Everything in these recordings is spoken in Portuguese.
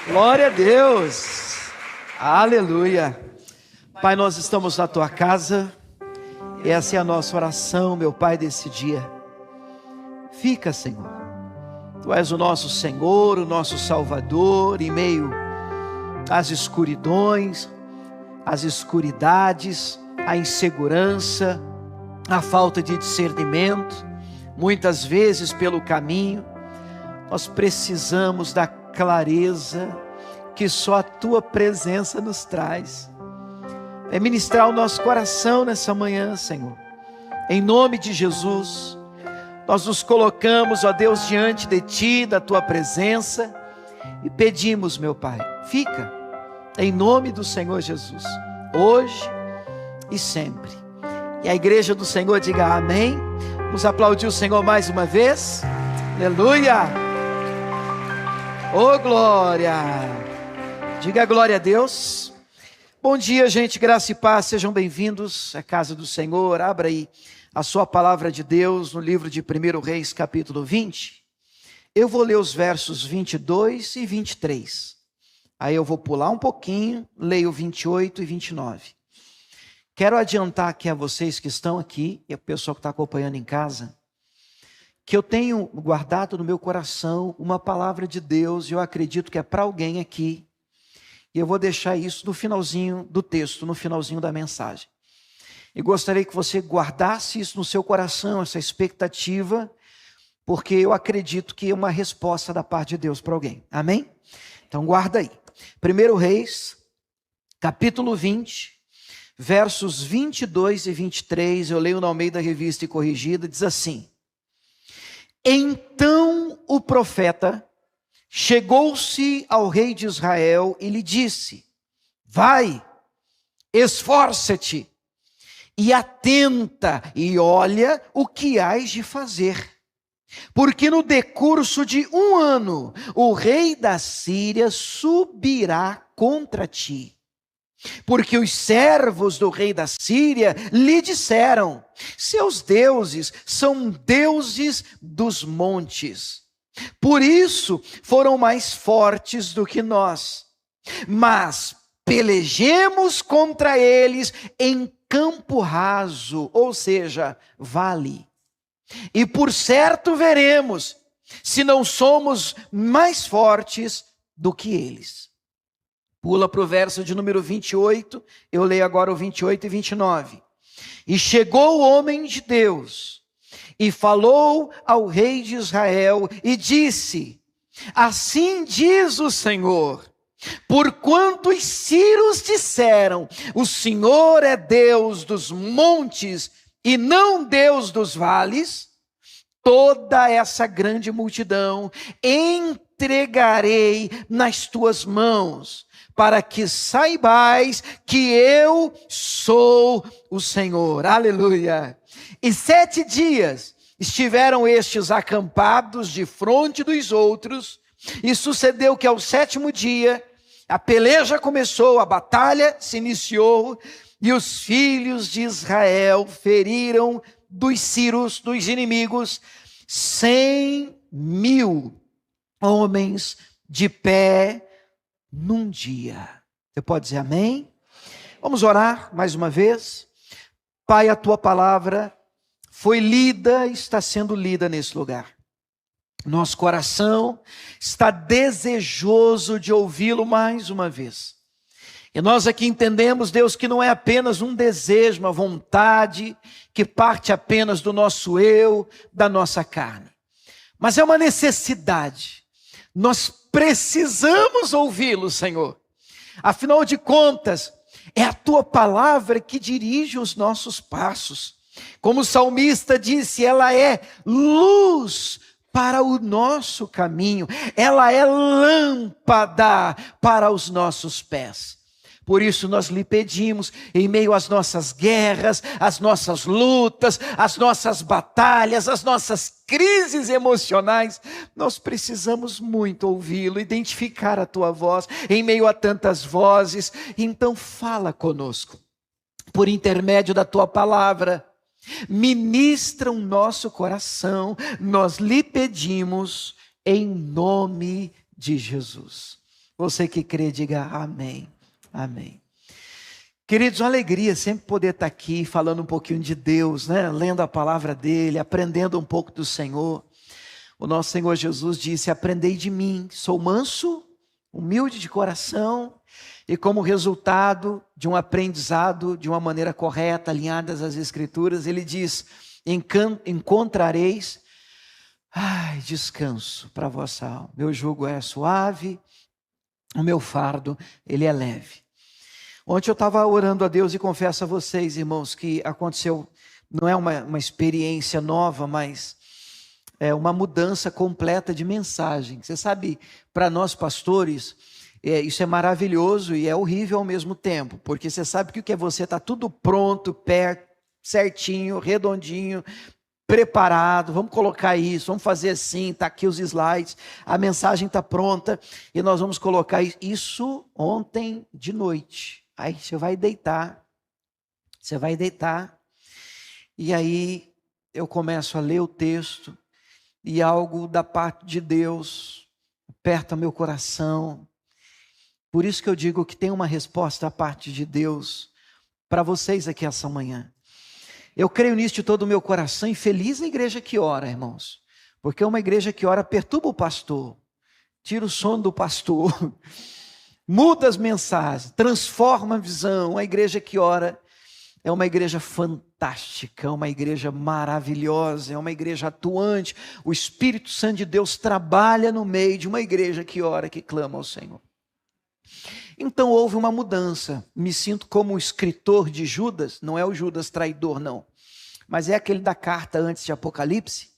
Glória a Deus, aleluia. Pai, nós estamos na tua casa, essa é a nossa oração, meu Pai, desse dia. Fica, Senhor, tu és o nosso Senhor, o nosso Salvador, em meio às escuridões, às escuridades, à insegurança, à falta de discernimento, muitas vezes pelo caminho. Nós precisamos da clareza que só a tua presença nos traz. É ministrar o nosso coração nessa manhã, Senhor. Em nome de Jesus, nós nos colocamos, ó Deus, diante de ti, da tua presença, e pedimos, meu Pai, fica, em nome do Senhor Jesus, hoje e sempre. E a igreja do Senhor diga amém. Vamos aplaudir o Senhor mais uma vez. Aleluia. Oh, glória! Diga glória a Deus. Bom dia, gente, graça e paz, sejam bem-vindos à casa do Senhor. Abra aí a sua palavra de Deus no livro de 1 Reis, capítulo 20. Eu vou ler os versos 22 e 23. Aí eu vou pular um pouquinho, leio 28 e 29. Quero adiantar aqui a vocês que estão aqui, e a pessoa que está acompanhando em casa, que eu tenho guardado no meu coração uma palavra de Deus, e eu acredito que é para alguém aqui, e eu vou deixar isso no finalzinho do texto, no finalzinho da mensagem. E gostaria que você guardasse isso no seu coração, essa expectativa, porque eu acredito que é uma resposta da parte de Deus para alguém, amém? Então guarda aí, 1 Reis, capítulo 20, versos 22 e 23, eu leio na Almeida Revista e Corrigida, diz assim: Então o profeta chegou-se ao rei de Israel e lhe disse: Vai, esforça-te e atenta e olha o que hás de fazer. Porque no decurso de 1 ano o rei da Síria subirá contra ti. Porque os servos do rei da Síria lhe disseram: seus deuses são deuses dos montes, por isso foram mais fortes do que nós. Mas pelejemos contra eles em campo raso, ou seja, vale. E por certo veremos se não somos mais fortes do que eles. Pula para o verso de número 28, eu leio agora o 28 e 29. E chegou o homem de Deus, e falou ao rei de Israel, e disse: Assim diz o Senhor, porquanto os sírios disseram, o Senhor é Deus dos montes, e não Deus dos vales, toda essa grande multidão entregarei nas tuas mãos, para que saibais que eu sou o Senhor. Aleluia. E 7 dias estiveram estes acampados de fronte dos outros, e sucedeu que ao 7º dia, a peleja começou, a batalha se iniciou, e os filhos de Israel feriram dos sírios, dos inimigos, 100.000 homens de pé, num dia. Você pode dizer amém? Vamos orar mais uma vez. Pai, a tua palavra foi lida e está sendo lida nesse lugar. Nosso coração está desejoso de ouvi-lo mais uma vez. E nós aqui entendemos, Deus, que não é apenas um desejo, uma vontade que parte apenas do nosso eu, da nossa carne, mas é uma necessidade. Nós precisamos ouvi-lo, Senhor. Afinal de contas, é a tua palavra que dirige os nossos passos. Como o salmista disse, ela é luz para o nosso caminho, ela é lâmpada para os nossos pés. Por isso nós lhe pedimos, em meio às nossas guerras, às nossas lutas, às nossas batalhas, às nossas crises emocionais, nós precisamos muito ouvi-lo, identificar a tua voz, em meio a tantas vozes. Então fala conosco, por intermédio da tua palavra, ministra o nosso coração, nós lhe pedimos, em nome de Jesus. Você que crê, diga amém. Amém. Queridos, uma alegria sempre poder estar aqui falando um pouquinho de Deus, né? Lendo a palavra dele, aprendendo um pouco do Senhor. O nosso Senhor Jesus disse: aprendei de mim, sou manso, humilde de coração, e como resultado de um aprendizado de uma maneira correta, alinhadas às Escrituras, ele diz: encontrareis descanso para a vossa alma. Meu jugo é suave, o meu fardo, ele é leve. Ontem eu estava orando a Deus e confesso a vocês, irmãos, que aconteceu, não é uma experiência nova, mas é uma mudança completa de mensagem. Você sabe, para nós pastores, isso é maravilhoso e é horrível ao mesmo tempo, porque você sabe que o que é você está tudo pronto, perto, certinho, redondinho, preparado, vamos colocar isso, vamos fazer assim, está aqui os slides, a mensagem está pronta e nós vamos colocar isso ontem de noite. Aí você vai deitar, e aí eu começo a ler o texto, e algo da parte de Deus aperta meu coração. Por isso que eu digo que tem uma resposta da parte de Deus para vocês aqui essa manhã. Eu creio nisso de todo o meu coração, e feliz a igreja que ora, irmãos, porque uma igreja que ora perturba o pastor, tira o sono do pastor, muda as mensagens, transforma a visão. A igreja que ora é uma igreja fantástica, é uma igreja maravilhosa, é uma igreja atuante. O Espírito Santo de Deus trabalha no meio de uma igreja que ora, que clama ao Senhor. Então houve uma mudança. Me sinto como o escritor de Judas, não é o Judas traidor não, mas é aquele da carta antes de Apocalipse.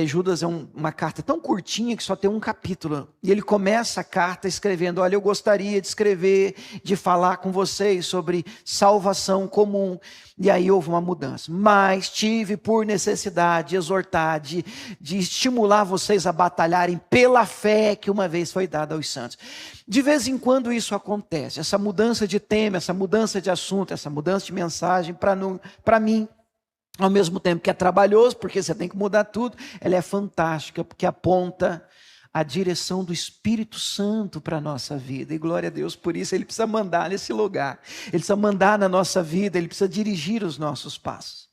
Judas é uma carta tão curtinha que só tem um capítulo, e ele começa a carta escrevendo: olha, eu gostaria de escrever, de falar com vocês sobre salvação comum. E aí houve uma mudança, mas tive por necessidade de exortar, de estimular vocês a batalharem pela fé que uma vez foi dada aos santos. De vez em quando isso acontece, essa mudança de tema, essa mudança de assunto, essa mudança de mensagem, para mim, ao mesmo tempo que é trabalhoso, porque você tem que mudar tudo, ela é fantástica, porque aponta a direção do Espírito Santo para a nossa vida, e glória a Deus por isso. Ele precisa mandar nesse lugar, ele precisa mandar na nossa vida, ele precisa dirigir os nossos passos.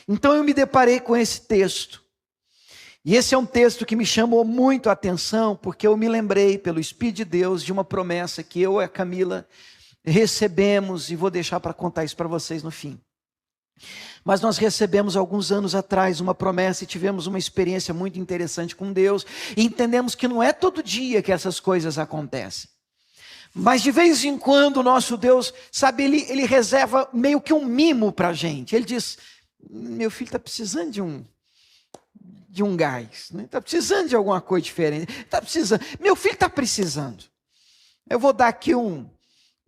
Então eu me deparei com esse texto, e esse é um texto que me chamou muito a atenção, porque eu me lembrei, pelo Espírito de Deus, de uma promessa que eu e a Camila recebemos, e vou deixar para contar isso para vocês no fim. Mas nós recebemos alguns anos atrás uma promessa e tivemos uma experiência muito interessante com Deus, e entendemos que não é todo dia que essas coisas acontecem, mas de vez em quando o nosso Deus, sabe, ele reserva meio que um mimo para a gente. Ele diz: meu filho está precisando de um gás, está precisando de alguma coisa diferente, meu filho está precisando, eu vou dar aqui um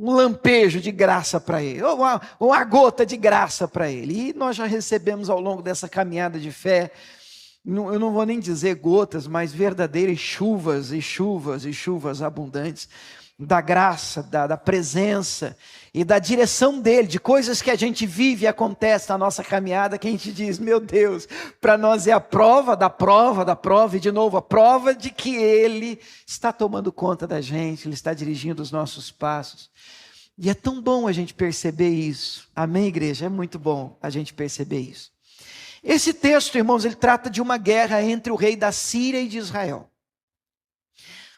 lampejo de graça para ele, ou uma gota de graça para ele. E nós já recebemos ao longo dessa caminhada de fé, eu não vou nem dizer gotas, mas verdadeiras chuvas e chuvas e chuvas abundantes da graça, da presença e da direção dele, de coisas que a gente vive e acontece na nossa caminhada, que a gente diz: meu Deus, para nós é a prova da prova da prova, e de novo a prova de que ele está tomando conta da gente, ele está dirigindo os nossos passos. E é tão bom a gente perceber isso, amém, igreja? É muito bom a gente perceber isso. Esse texto, irmãos, ele trata de uma guerra entre o rei da Síria e de Israel.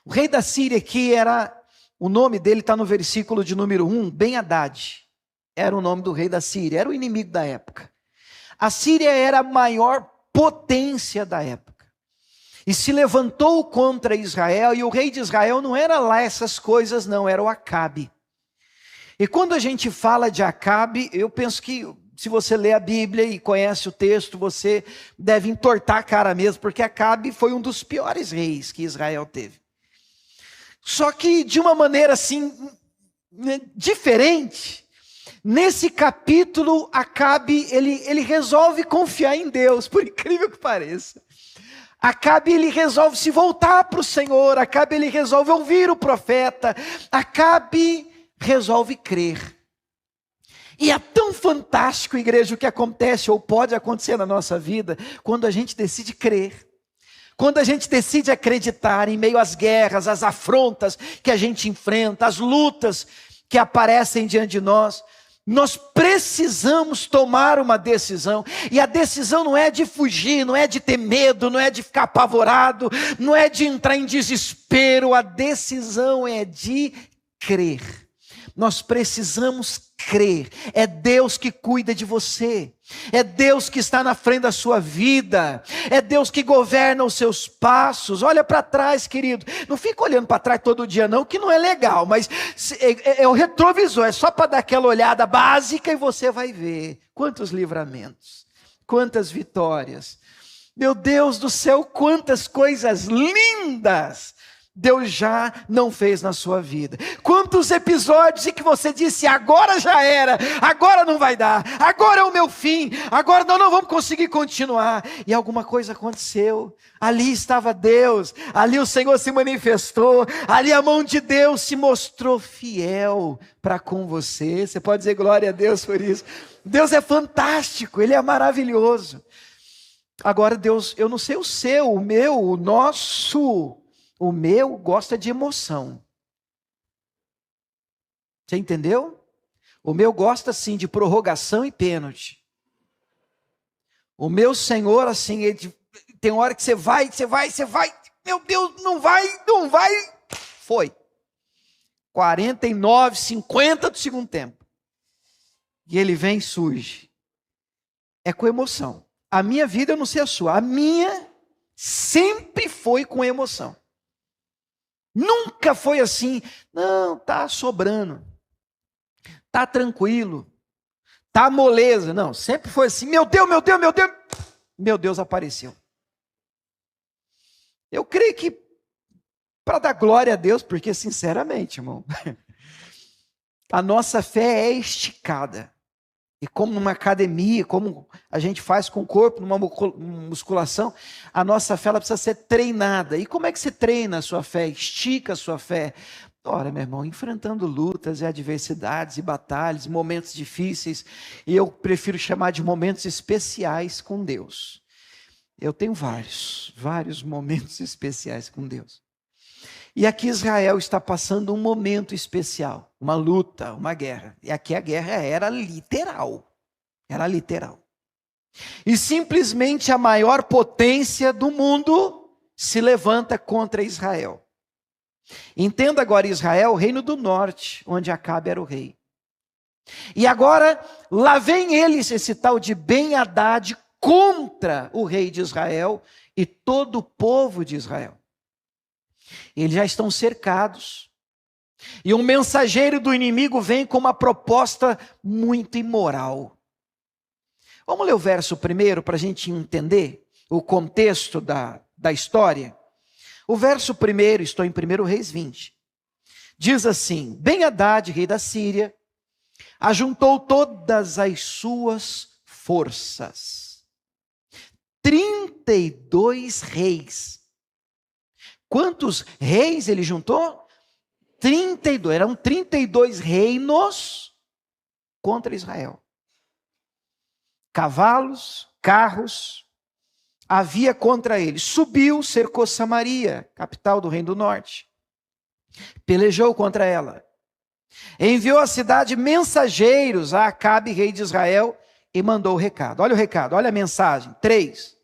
O rei da Síria aqui o nome dele está no versículo de número 1, Ben-Hadad, era o nome do rei da Síria, era o inimigo da época. A Síria era a maior potência da época, e se levantou contra Israel, e o rei de Israel não era lá essas coisas não, era o Acabe. E quando a gente fala de Acabe, eu penso que se você lê a Bíblia e conhece o texto, você deve entortar a cara mesmo, porque Acabe foi um dos piores reis que Israel teve. Só que de uma maneira assim, diferente, nesse capítulo Acabe, ele resolve confiar em Deus, por incrível que pareça. Acabe, ele resolve se voltar para o Senhor, Acabe, ele resolve ouvir o profeta, Acabe resolve crer. E é tão fantástico, igreja, o que acontece ou pode acontecer na nossa vida, quando a gente decide crer. Quando a gente decide acreditar em meio às guerras, às afrontas que a gente enfrenta, às lutas que aparecem diante de nós precisamos tomar uma decisão. E a decisão não é de fugir, não é de ter medo, não é de ficar apavorado, não é de entrar em desespero. A decisão é de crer. Nós precisamos crer. É Deus que cuida de você. É Deus que está na frente da sua vida. É Deus que governa os seus passos. Olha para trás, querido. Não fica olhando para trás todo dia não, que não é legal. Mas é o retrovisor. É só para dar aquela olhada básica e você vai ver. Quantos livramentos. Quantas vitórias. Meu Deus do céu, quantas coisas lindas Deus já não fez na sua vida. Quantos episódios em que você disse, agora já era, agora não vai dar, agora é o meu fim, agora nós não vamos conseguir continuar. E alguma coisa aconteceu, ali estava Deus, ali o Senhor se manifestou, ali a mão de Deus se mostrou fiel para com você. Você pode dizer glória a Deus por isso. Deus é fantástico, Ele é maravilhoso. Agora Deus, eu não sei o seu, o meu, o nosso... O meu gosta de emoção. Você entendeu? O meu gosta assim de prorrogação e pênalti. O meu Senhor assim, tem hora que você vai. Meu Deus, não vai. Foi. 49, 50 do segundo tempo. E ele vem e surge. É com emoção. A minha vida, eu não sei a sua. A minha sempre foi com emoção. Nunca foi assim, não, tá sobrando, tá tranquilo, tá moleza. Não, sempre foi assim, meu Deus apareceu. Eu creio que para dar glória a Deus, porque sinceramente, irmão, a nossa fé é esticada. E como numa academia, como a gente faz com o corpo, numa musculação, a nossa fé ela precisa ser treinada. E como é que se treina a sua fé? Estica a sua fé? Ora, meu irmão, enfrentando lutas e adversidades e batalhas, momentos difíceis. E eu prefiro chamar de momentos especiais com Deus. Eu tenho vários momentos especiais com Deus. E aqui Israel está passando um momento especial, uma luta, uma guerra. E aqui a guerra era literal. E simplesmente a maior potência do mundo se levanta contra Israel. Entenda agora Israel, o reino do norte, onde Acabe era o rei. E agora, lá vem eles, esse tal de Ben-Hadad, contra o rei de Israel e todo o povo de Israel. Eles já estão cercados. E um mensageiro do inimigo vem com uma proposta muito imoral. Vamos ler o verso primeiro para a gente entender o contexto da história. O verso primeiro, estou em 1 Reis 20. Diz assim: Ben-Hadad, rei da Síria, ajuntou todas as suas forças. 32 reis. Quantos reis ele juntou? 32. Eram 32 reinos contra Israel. Cavalos, carros, havia contra ele. Subiu, cercou Samaria, capital do reino do norte. Pelejou contra ela. Enviou à cidade mensageiros a Acabe, rei de Israel, e mandou o recado. Olha o recado, olha a mensagem. 3.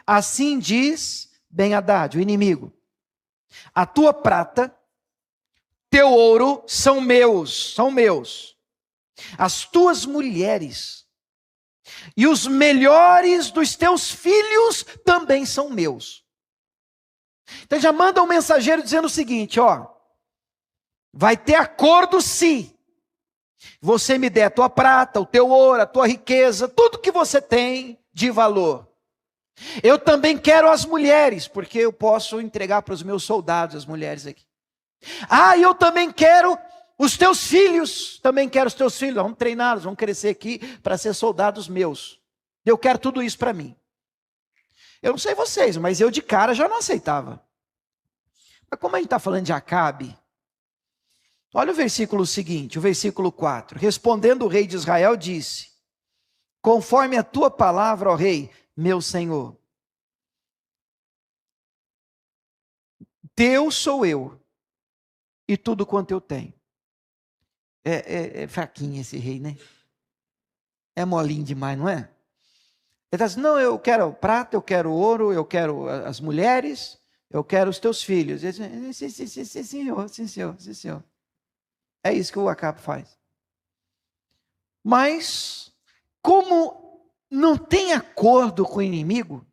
Assim diz Ben-Hadad, o inimigo: a tua prata, teu ouro são meus. As tuas mulheres e os melhores dos teus filhos também são meus. Então já manda um mensageiro dizendo o seguinte, vai ter acordo se você me der a tua prata, o teu ouro, a tua riqueza, tudo que você tem de valor. Eu também quero as mulheres, porque eu posso entregar para os meus soldados as mulheres aqui. E eu também quero os teus filhos, vamos treiná-los, vamos crescer aqui para ser soldados meus. Eu quero tudo isso para mim. Eu não sei vocês, mas eu de cara já não aceitava. Mas como a gente está falando de Acabe, olha o versículo seguinte, o versículo 4. Respondendo o rei de Israel, disse: conforme a tua palavra, ó rei, meu senhor. teu sou eu, e tudo quanto eu tenho. É fraquinho esse rei, né? É molinho demais, não é? Ele está assim, não, eu quero prata, eu quero ouro, eu quero as mulheres, eu quero os teus filhos. Ele diz, sim, senhor, sim, senhor, sim, senhor. É isso que o Acabe faz. Mas, como não tem acordo com o inimigo,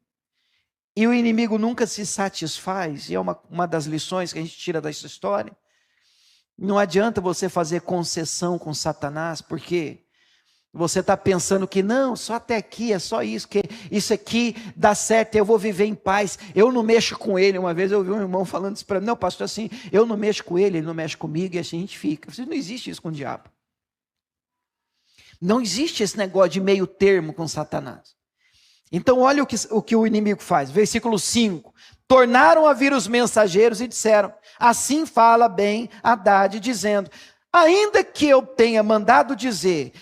e o inimigo nunca se satisfaz, e é uma das lições que a gente tira dessa história, não adianta você fazer concessão com Satanás, porque você está pensando que não, só até aqui, é só isso, que isso aqui dá certo, eu vou viver em paz, eu não mexo com ele. Uma vez eu ouvi um irmão falando isso para mim, não, pastor, assim, eu não mexo com ele não mexe comigo, e assim a gente fica. Não existe isso com o diabo. Não existe esse negócio de meio termo com Satanás. Então olha o que o inimigo faz, versículo 5, tornaram a vir os mensageiros e disseram, assim fala bem Haddad, dizendo, ainda que eu tenha mandado dizer,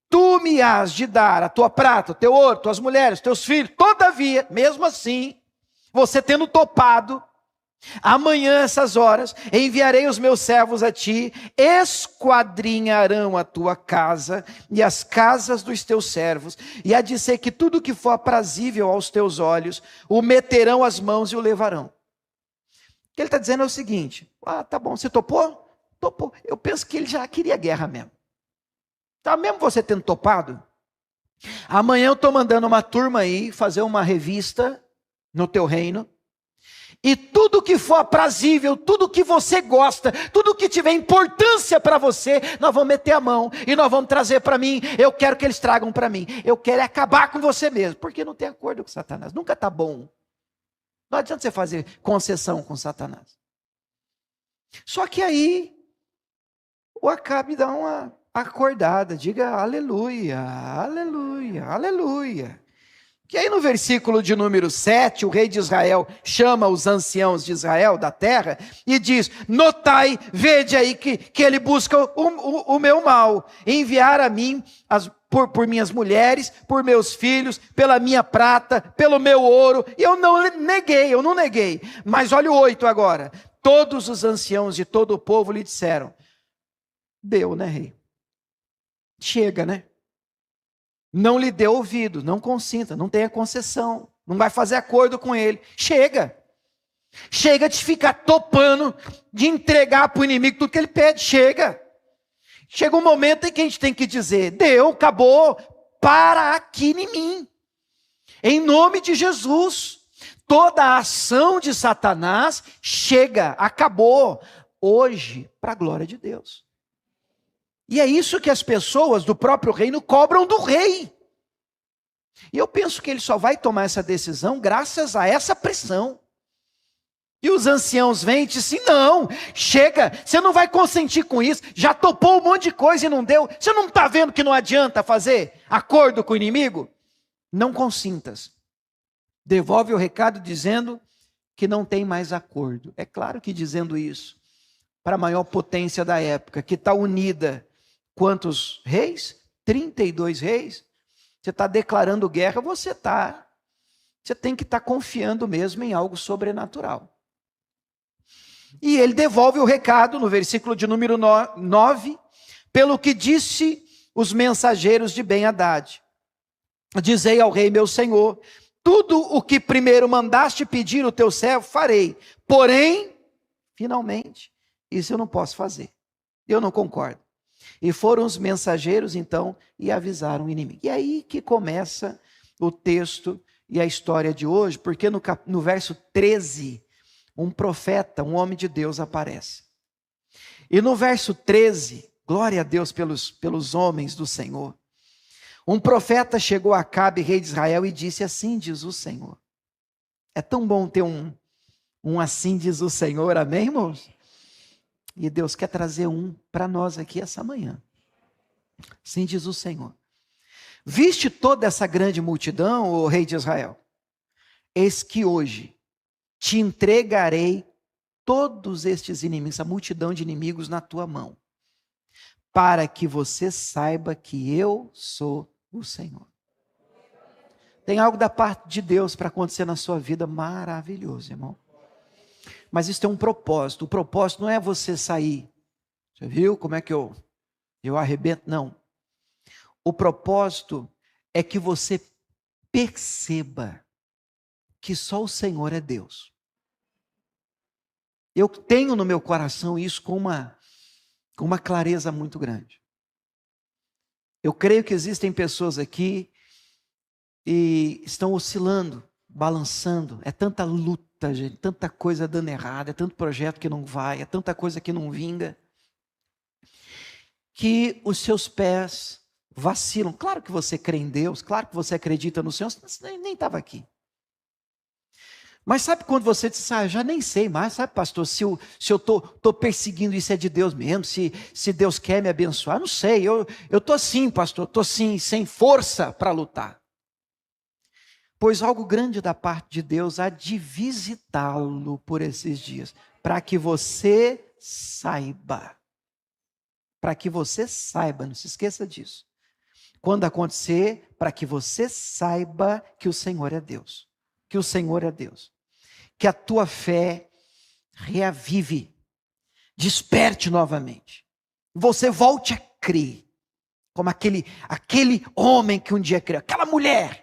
tu me has de dar a tua prata, o teu ouro, tuas mulheres, teus filhos, todavia, mesmo assim, você tendo topado, amanhã essas horas, enviarei os meus servos a ti, esquadrinharão a tua casa e as casas dos teus servos, e há de ser que tudo que for aprazível aos teus olhos, o meterão as mãos e o levarão. O que ele está dizendo é o seguinte, tá bom, você topou? Topou. Eu penso que ele já queria guerra mesmo. Tá mesmo você tendo topado? Amanhã eu estou mandando uma turma aí fazer uma revista no teu reino. E tudo que for aprazível, tudo que você gosta, tudo que tiver importância para você, nós vamos meter a mão e nós vamos trazer para mim. Eu quero que eles tragam para mim. Eu quero acabar com você mesmo, porque não tem acordo com Satanás. Nunca está bom. Não adianta você fazer concessão com Satanás. Só que aí, o Acabe dá uma acordada, diga aleluia, aleluia, aleluia. Que aí no versículo de número 7, o rei de Israel chama os anciãos de Israel, da terra, e diz, notai, vede aí que ele busca o meu mal, enviar a mim, por minhas mulheres, por meus filhos, pela minha prata, pelo meu ouro, e eu não neguei, mas olha o 8 agora, todos os anciãos de todo o povo lhe disseram, deu, né, rei? Chega, né? Não lhe dê ouvido, não consinta, não tenha concessão, não vai fazer acordo com ele. Chega de ficar topando, de entregar para o inimigo tudo que ele pede, chega um momento em que a gente tem que dizer, deu, acabou, para aqui em mim, em nome de Jesus, toda a ação de Satanás, chega, acabou, hoje, para a glória de Deus. E é isso que as pessoas do próprio reino cobram do rei. E eu penso que ele só vai tomar essa decisão graças a essa pressão. E os anciãos vêm e dizem assim, não, chega, você não vai consentir com isso, já topou um monte de coisa e não deu, você não está vendo que não adianta fazer acordo com o inimigo? Não consintas. Devolve o recado dizendo que não tem mais acordo. É claro que dizendo isso, para a maior potência da época, que está unida, quantos reis? 32 reis. Você está declarando guerra, você tem que estar confiando mesmo em algo sobrenatural. E ele devolve o recado no versículo de número 9, pelo que disse os mensageiros de Ben-Hadad. Dizei ao rei meu senhor, tudo o que primeiro mandaste pedir o teu servo, farei. Porém, finalmente, isso eu não posso fazer. Eu não concordo. E foram os mensageiros, então, e avisaram o inimigo. E aí que começa o texto e a história de hoje, porque no verso 13, um profeta, um homem de Deus aparece. E no verso 13, glória a Deus pelos homens do Senhor, um profeta chegou a Acabe, rei de Israel, e disse, assim diz o Senhor. É tão bom ter um assim diz o Senhor, amém, irmãos? E Deus quer trazer um para nós aqui essa manhã. Assim diz o Senhor. Viste toda essa grande multidão, ó rei de Israel? Eis que hoje te entregarei todos estes inimigos, essa multidão de inimigos na tua mão, para que você saiba que eu sou o Senhor. Tem algo da parte de Deus para acontecer na sua vida maravilhoso, irmão. Mas isso tem um propósito. O propósito não é você sair. Você viu como é que eu arrebento? Não. O propósito é que você perceba que só o Senhor é Deus. Eu tenho no meu coração isso com uma clareza muito grande. Eu creio que existem pessoas aqui e estão oscilando, balançando. É tanta luta, gente, tanta coisa dando errado, é tanto projeto que não vai, é tanta coisa que não vinga, que os seus pés vacilam. Claro que você crê em Deus, claro que você acredita no Senhor, senão nem estava aqui. Mas sabe quando você diz, eu já nem sei mais, sabe, pastor, se eu estou perseguindo isso é de Deus mesmo, se Deus quer me abençoar, não sei, eu estou assim, pastor, estou assim, sem força para lutar. Pois algo grande da parte de Deus há de visitá-lo por esses dias, para que você saiba. Para que você saiba, não se esqueça disso. Quando acontecer, para que você saiba que o Senhor é Deus. Que o Senhor é Deus. Que a tua fé reavive, desperte novamente. Você volte a crer, como aquele homem que um dia creu, aquela mulher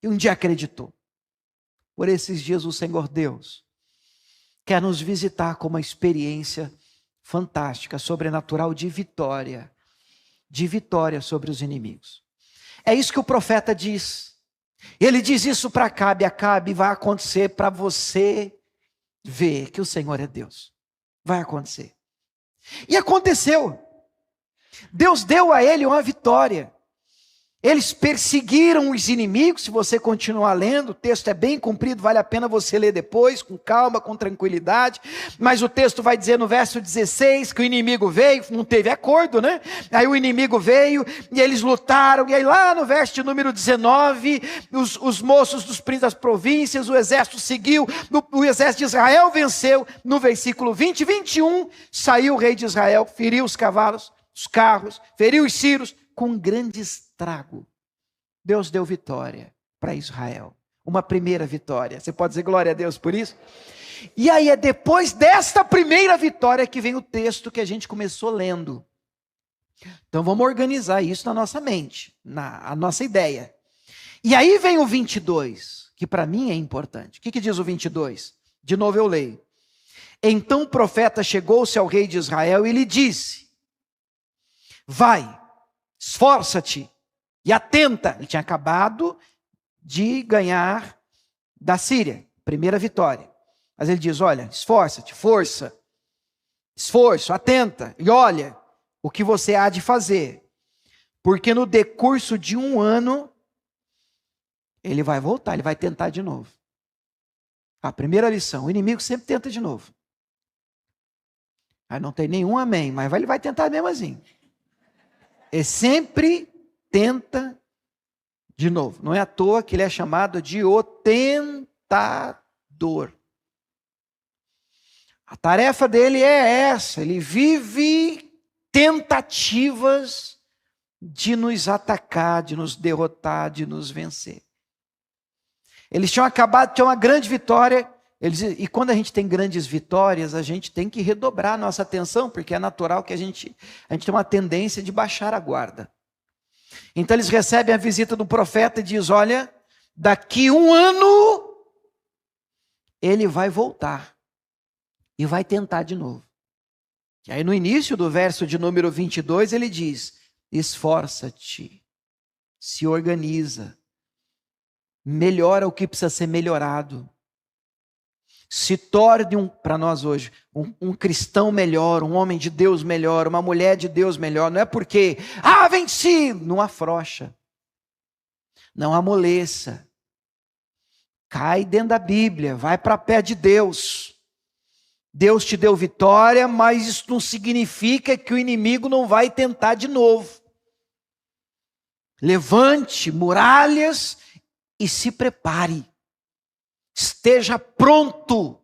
que um dia acreditou. Por esses dias o Senhor Deus quer nos visitar com uma experiência fantástica, sobrenatural de vitória sobre os inimigos. É isso que o profeta diz. Ele diz isso para Acabe. Acabe, vai acontecer para você ver que o Senhor é Deus. Vai acontecer. E aconteceu. Deus deu a ele uma vitória. Eles perseguiram os inimigos. Se você continuar lendo, o texto é bem comprido, vale a pena você ler depois, com calma, com tranquilidade. Mas o texto vai dizer no verso 16 que o inimigo veio, não teve acordo, né? Aí o inimigo veio e eles lutaram. E aí lá no verso de número 19, os moços dos príncipes das províncias, o exército seguiu, o exército de Israel venceu. No versículo 20 e 21, saiu o rei de Israel, feriu os cavalos, os carros, feriu os círios, com grande estrago. Deus deu vitória para Israel. Uma primeira vitória. Você pode dizer glória a Deus por isso? E aí é depois desta primeira vitória que vem o texto que a gente começou lendo. Então vamos organizar isso na nossa mente, a nossa ideia. E aí vem o 22, que para mim é importante. O que diz o 22? De novo eu leio. Então o profeta chegou-se ao rei de Israel e lhe disse: vai, esforça-te e atenta. Ele tinha acabado de ganhar da Síria, primeira vitória. Mas ele diz, olha, esforça-te, força, esforço, atenta, e olha o que você há de fazer. Porque no decurso de 1 ano, ele vai voltar, ele vai tentar de novo. A primeira lição, o inimigo sempre tenta de novo. Aí não tem nenhum amém, mas ele vai tentar mesmo assim. Ele sempre tenta de novo. Não é à toa que ele é chamado de o tentador. A tarefa dele é essa. Ele vive tentativas de nos atacar, de nos derrotar, de nos vencer. Eles tinham acabado de ter uma grande vitória. E quando a gente tem grandes vitórias, a gente tem que redobrar a nossa atenção, porque é natural que a gente tem uma tendência de baixar a guarda. Então eles recebem a visita do profeta e diz, olha, daqui 1 ano, ele vai voltar e vai tentar de novo. E aí no início do verso de número 22, ele diz, esforça-te, se organiza, melhora o que precisa ser melhorado. Se torne, para nós hoje, um cristão melhor, um homem de Deus melhor, uma mulher de Deus melhor. Não é porque, venci, não afrouxa, não amoleça. Cai dentro da Bíblia, vai para pé de Deus. Deus te deu vitória, mas isso não significa que o inimigo não vai tentar de novo. Levante muralhas e se prepare. Esteja pronto.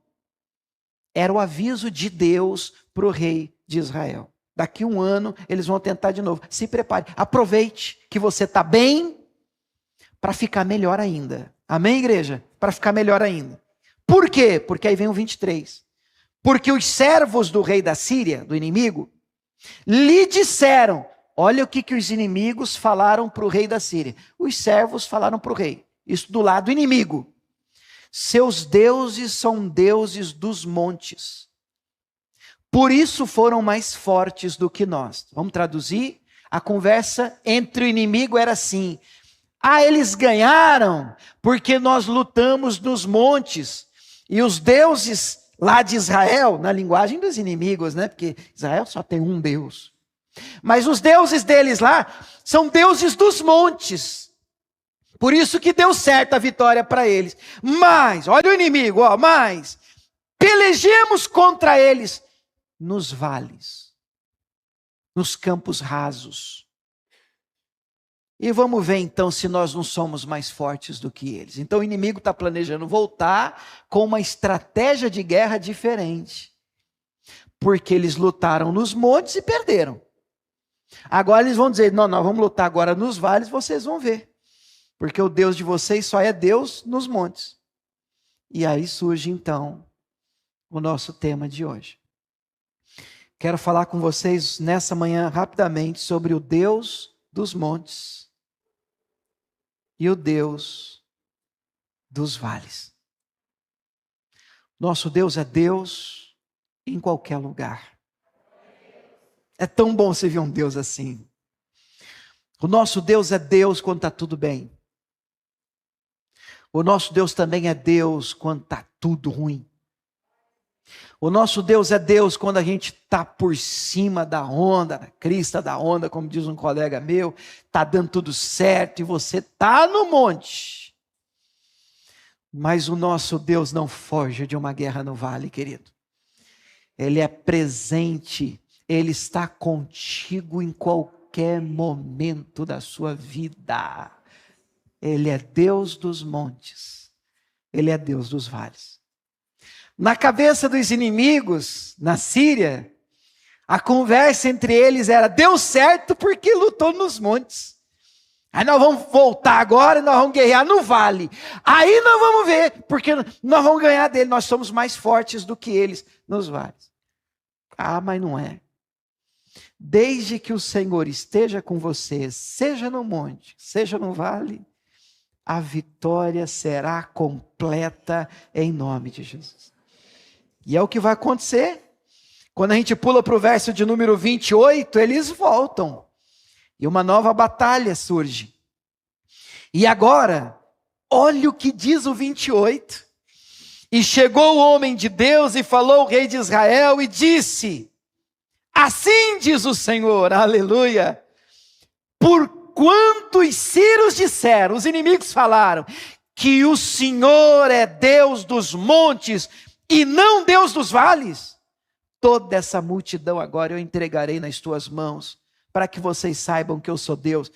Era o aviso de Deus para o rei de Israel. Daqui 1 ano eles vão tentar de novo. Se prepare, aproveite que você está bem para ficar melhor ainda. Amém, igreja? Para ficar melhor ainda. Por quê? Porque aí vem o 23. porque os servos do rei da Síria, do inimigo, lhe disseram, olha o que os inimigos falaram para o rei da Síria. Os servos falaram para o rei, isso do lado inimigo. Seus deuses são deuses dos montes, por isso foram mais fortes do que nós. Vamos traduzir? A conversa entre o inimigo era assim: eles ganharam porque nós lutamos nos montes, e os deuses lá de Israel, na linguagem dos inimigos, né? Porque Israel só tem um Deus. Mas os deuses deles lá são deuses dos montes. Por isso que deu certo a vitória para eles. Mas, olha o inimigo, mas pelejemos contra eles nos vales, nos campos rasos. E vamos ver então se nós não somos mais fortes do que eles. Então o inimigo está planejando voltar com uma estratégia de guerra diferente. Porque eles lutaram nos montes e perderam. Agora eles vão dizer, não, nós vamos lutar agora nos vales, vocês vão ver. Porque o Deus de vocês só é Deus nos montes. E aí surge então o nosso tema de hoje. Quero falar com vocês nessa manhã rapidamente sobre o Deus dos montes e o Deus dos vales. Nosso Deus é Deus em qualquer lugar. É tão bom você ver um Deus assim. O nosso Deus é Deus quando está tudo bem. O nosso Deus também é Deus quando está tudo ruim. O nosso Deus é Deus quando a gente está por cima da onda, na crista da onda, como diz um colega meu, está dando tudo certo e você está no monte. Mas o nosso Deus não foge de uma guerra no vale, querido. Ele é presente, Ele está contigo em qualquer momento da sua vida. Ele é Deus dos montes, Ele é Deus dos vales. Na cabeça dos inimigos, na Síria, a conversa entre eles era, deu certo porque lutou nos montes. Aí nós vamos voltar agora e nós vamos guerrear no vale. Aí nós vamos ver, porque nós vamos ganhar dele, nós somos mais fortes do que eles nos vales. Mas não é. Desde que o Senhor esteja com você, seja no monte, seja no vale, a vitória será completa em nome de Jesus. E é o que vai acontecer. Quando a gente pula para o verso de número 28, eles voltam. E uma nova batalha surge. E agora, olha o que diz o 28. E chegou o homem de Deus e falou ao rei de Israel e disse, assim diz o Senhor, aleluia, porquanto os sírios disseram, os inimigos falaram, que o Senhor é Deus dos montes e não Deus dos vales, toda essa multidão agora eu entregarei nas tuas mãos, para que vocês saibam que eu sou Deus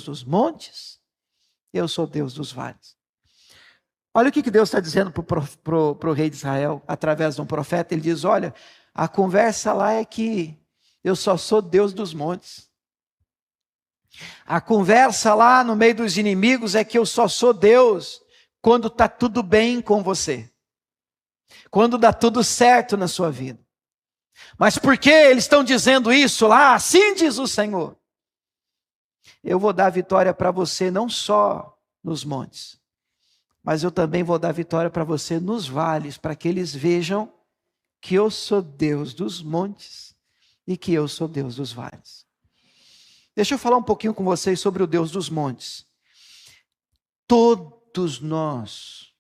dos montes, eu sou Deus dos vales. Olha o que Deus está dizendo para o rei de Israel, através de um profeta, ele diz, olha, a conversa lá é que eu só sou Deus dos montes. A conversa lá no meio dos inimigos é que eu só sou Deus quando está tudo bem com você. Quando dá tudo certo na sua vida. Mas por que eles estão dizendo isso lá? Assim diz o Senhor. Eu vou dar vitória para você não só nos montes, mas eu também vou dar vitória para você nos vales, para que eles vejam que eu sou Deus dos montes e que eu sou Deus dos vales. Deixa eu falar um pouquinho com vocês sobre o Deus dos montes. Todos nós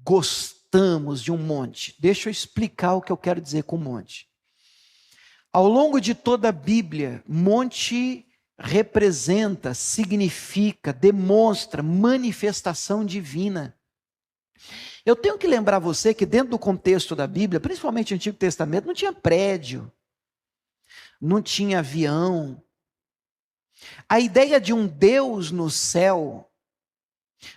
gostamos de um monte. Deixa eu explicar o que eu quero dizer com monte. Ao longo de toda a Bíblia, monte representa, significa, demonstra manifestação divina. Eu tenho que lembrar você que dentro do contexto da Bíblia, principalmente no Antigo Testamento, não tinha prédio, não tinha avião. A ideia de um Deus no céu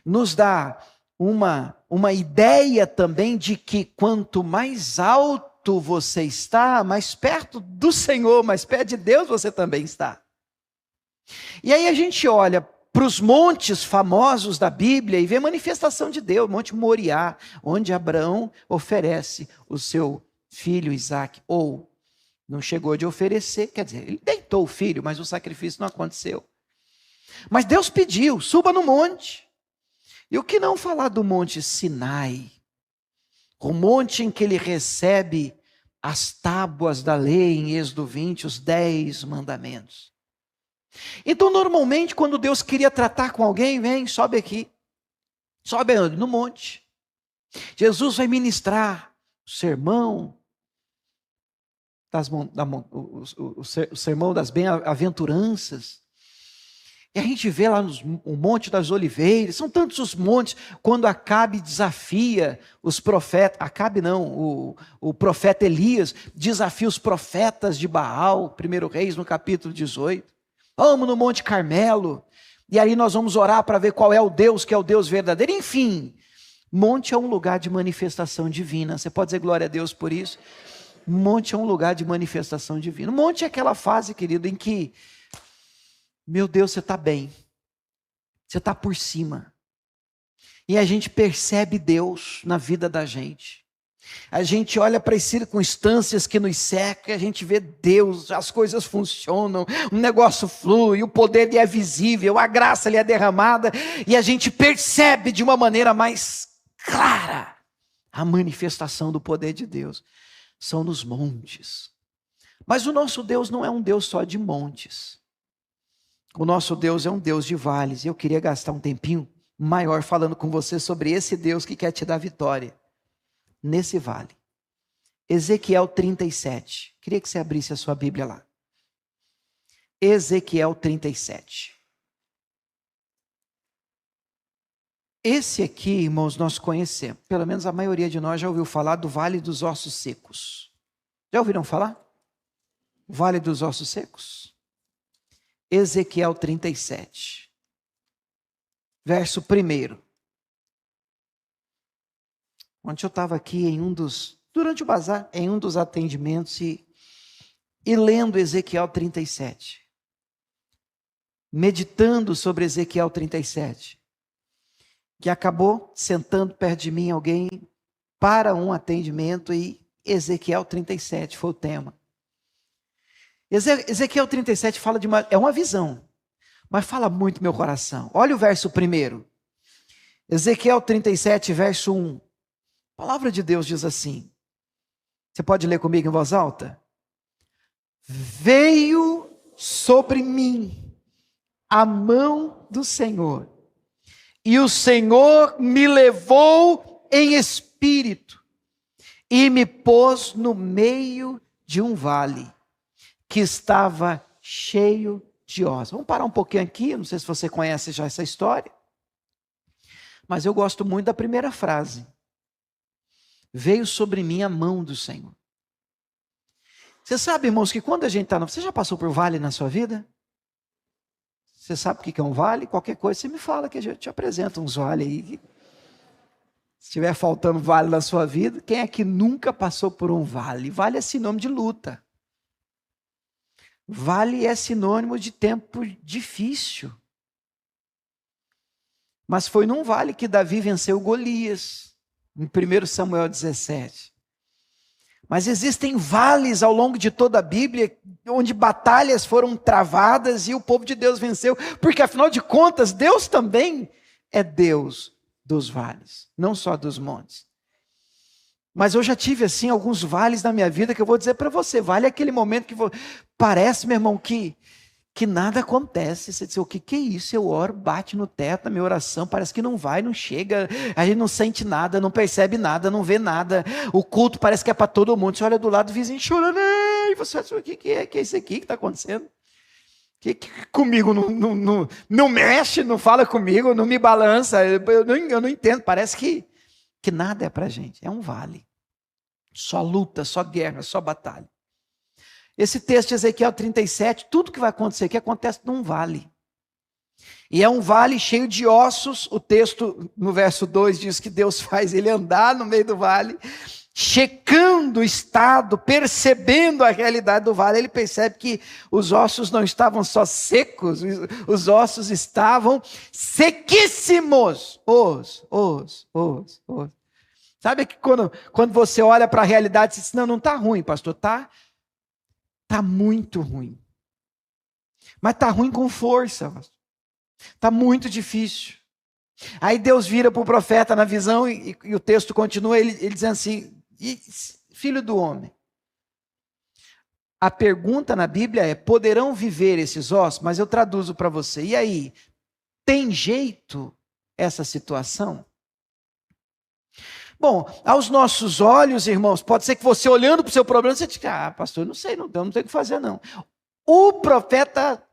nos dá uma ideia também de que quanto mais alto você está, mais perto do Senhor, mais perto de Deus você também está. E aí a gente olha para os montes famosos da Bíblia e vê manifestação de Deus, Monte Moriá, onde Abraão oferece o seu filho Isaque, ou não chegou de oferecer, quer dizer, ele deitou o filho, mas o sacrifício não aconteceu. Mas Deus pediu, suba no monte. E o que não falar do monte Sinai, o monte em que ele recebe as tábuas da lei em Êxodo 20, os 10 mandamentos. Então, normalmente, quando Deus queria tratar com alguém, vem, sobe aqui. Sobe no monte. Jesus vai ministrar o sermão, o sermão das bem-aventuranças. E a gente vê lá o Monte das Oliveiras, são tantos os montes, quando Acabe desafia os profetas, Acabe não, o profeta Elias desafia os profetas de Baal, 1 Reis no capítulo 18. Vamos no Monte Carmelo, e aí nós vamos orar para ver qual é o Deus, que é o Deus verdadeiro. Enfim, monte é um lugar de manifestação divina, você pode dizer glória a Deus por isso? Monte é um lugar de manifestação divina. Monte é aquela fase, querido, em que, meu Deus, você está bem, você está por cima, e a gente percebe Deus na vida da gente. A gente olha para as circunstâncias que nos cercam, a gente vê Deus, as coisas funcionam, o negócio flui, o poder lhe é visível, a graça lhe é derramada, e a gente percebe de uma maneira mais clara a manifestação do poder de Deus. São nos montes. Mas o nosso Deus não é um Deus só de montes. O nosso Deus é um Deus de vales. E eu queria gastar um tempinho maior falando com você sobre esse Deus que quer te dar vitória nesse vale. Ezequiel 37. Queria que você abrisse a sua Bíblia lá. Ezequiel 37. Esse aqui, irmãos, nós conhecemos. Pelo menos a maioria de nós já ouviu falar do Vale dos Ossos Secos. Já ouviram falar? Vale dos Ossos Secos? Ezequiel 37. Verso 1. Ontem eu estava aqui durante o bazar, em um dos atendimentos e lendo Ezequiel 37. Meditando sobre Ezequiel 37. Que acabou sentando perto de mim alguém para um atendimento e Ezequiel 37 foi o tema. Ezequiel 37 fala é uma visão, mas fala muito meu coração. Olha o verso 1. Ezequiel 37, verso 1. A palavra de Deus diz assim. Você pode ler comigo em voz alta? Veio sobre mim a mão do Senhor, e o Senhor me levou em espírito, e me pôs no meio de um vale, que estava cheio de ossos. Vamos parar um pouquinho aqui, não sei se você conhece já essa história, mas eu gosto muito da primeira frase. Veio sobre mim a mão do Senhor. Você sabe, irmãos, que quando a gente está... Você já passou por vale na sua vida? Você sabe o que é um vale? Qualquer coisa você me fala que a gente te apresenta uns vales aí. Se estiver faltando vale na sua vida, quem é que nunca passou por um vale? Vale é sinônimo de luta. Vale é sinônimo de tempo difícil. Mas foi num vale que Davi venceu Golias, em 1 Samuel 17. Mas existem vales ao longo de toda a Bíblia, onde batalhas foram travadas e o povo de Deus venceu, porque afinal de contas, Deus também é Deus dos vales, não só dos montes. Mas eu já tive assim alguns vales na minha vida que eu vou dizer para você. Vale é aquele momento que parece, meu irmão, que nada acontece. Você diz, o que é isso? Eu oro, bate no teto, a minha oração parece que não vai, não chega. A gente não sente nada, não percebe nada, não vê nada. O culto parece que é para todo mundo. Você olha do lado do vizinho chorando. E você diz, o que é? Que é isso aqui que está acontecendo? Que comigo não mexe, não fala comigo, não me balança. Eu não entendo. Parece que nada é para a gente. É um vale. Só luta, só guerra, só batalha. Esse texto de Ezequiel 37, tudo que vai acontecer aqui acontece num vale. E é um vale cheio de ossos. O texto no verso 2 diz que Deus faz ele andar no meio do vale, checando o estado, percebendo a realidade do vale. Ele percebe que os ossos não estavam só secos, os ossos estavam sequíssimos. Sabe que quando você olha para a realidade, você diz, não está ruim, pastor, tá muito ruim. Mas está ruim com força, pastor. Está muito difícil. Aí Deus vira para o profeta na visão e o texto continua, ele dizendo assim, filho do homem, a pergunta na Bíblia é, poderão viver esses ossos? Mas eu traduzo para você, e aí, tem jeito essa situação? Bom, aos nossos olhos, irmãos, pode ser que você olhando para o seu problema, você diga, pastor, não sei, não tem o que fazer não. O profeta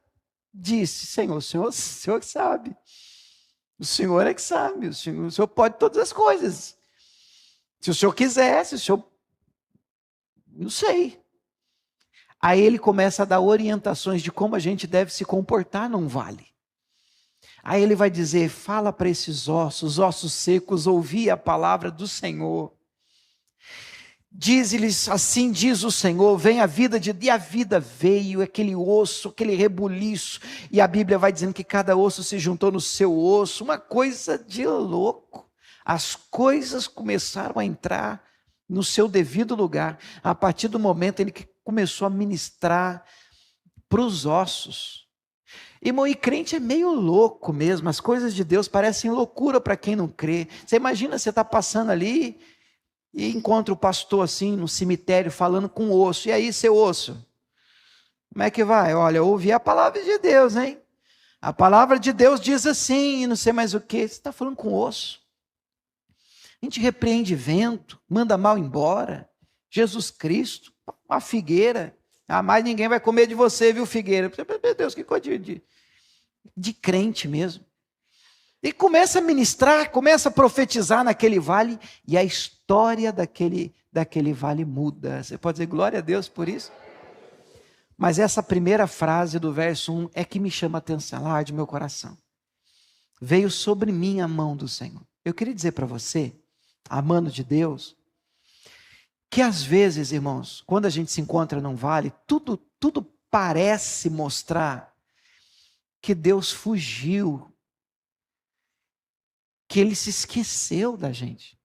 disse, Senhor, o Senhor que sabe. O Senhor é que sabe, o Senhor pode todas as coisas. Se o Senhor quiser, se o Senhor... Não sei. Aí ele começa a dar orientações de como a gente deve se comportar num vale. Aí ele vai dizer, fala para esses ossos secos, ouvi a palavra do Senhor. Diz-lhes, assim diz o Senhor, vem a vida e a vida veio, aquele osso, aquele rebuliço, e a Bíblia vai dizendo que cada osso se juntou no seu osso, uma coisa de louco. As coisas começaram a entrar no seu devido lugar, a partir do momento em que começou a ministrar para os ossos. Irmão, e crente é meio louco mesmo, as coisas de Deus parecem loucura para quem não crê. Você imagina, você está passando ali e encontra o pastor assim no cemitério falando com o osso. E aí, seu osso? Como é que vai? Olha, eu ouvi a palavra de Deus, hein? A palavra de Deus diz assim, e não sei mais o que. Você está falando com o osso. A gente repreende vento, manda mal embora. Jesus Cristo, uma figueira. Ah, mais ninguém vai comer de você, viu, figueira? Meu Deus, que coisa de crente mesmo. E começa a ministrar, começa a profetizar naquele vale, e a história daquele vale muda. Você pode dizer glória a Deus por isso? Mas essa primeira frase do verso 1 é que me chama a atenção, lá de meu coração. Veio sobre mim a mão do Senhor. Eu queria dizer para você, amando de Deus, que às vezes, irmãos, quando a gente se encontra num vale, tudo parece mostrar que Deus fugiu, que Ele se esqueceu da gente.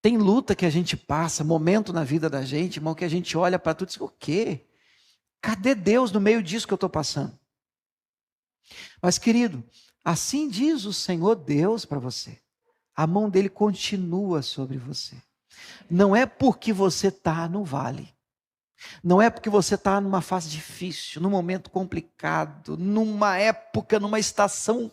Tem luta que a gente passa, momento na vida da gente, irmão, que a gente olha para tudo e diz, o quê? Cadê Deus no meio disso que eu estou passando? Mas querido, assim diz o Senhor Deus para você. A mão dele continua sobre você. Não é porque você está no vale. Não é porque você está numa fase difícil, num momento complicado, numa época, numa estação,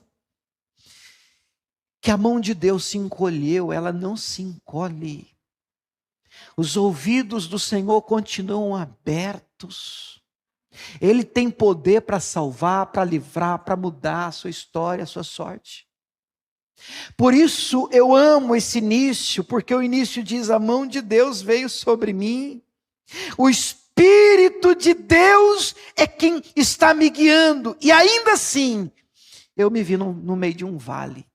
que a mão de Deus se encolheu, ela não se encolhe. Os ouvidos do Senhor continuam abertos. Ele tem poder para salvar, para livrar, para mudar a sua história, a sua sorte. Por isso eu amo esse início, porque o início diz, a mão de Deus veio sobre mim. O Espírito de Deus é quem está me guiando. E ainda assim, eu me vi no meio de um vale.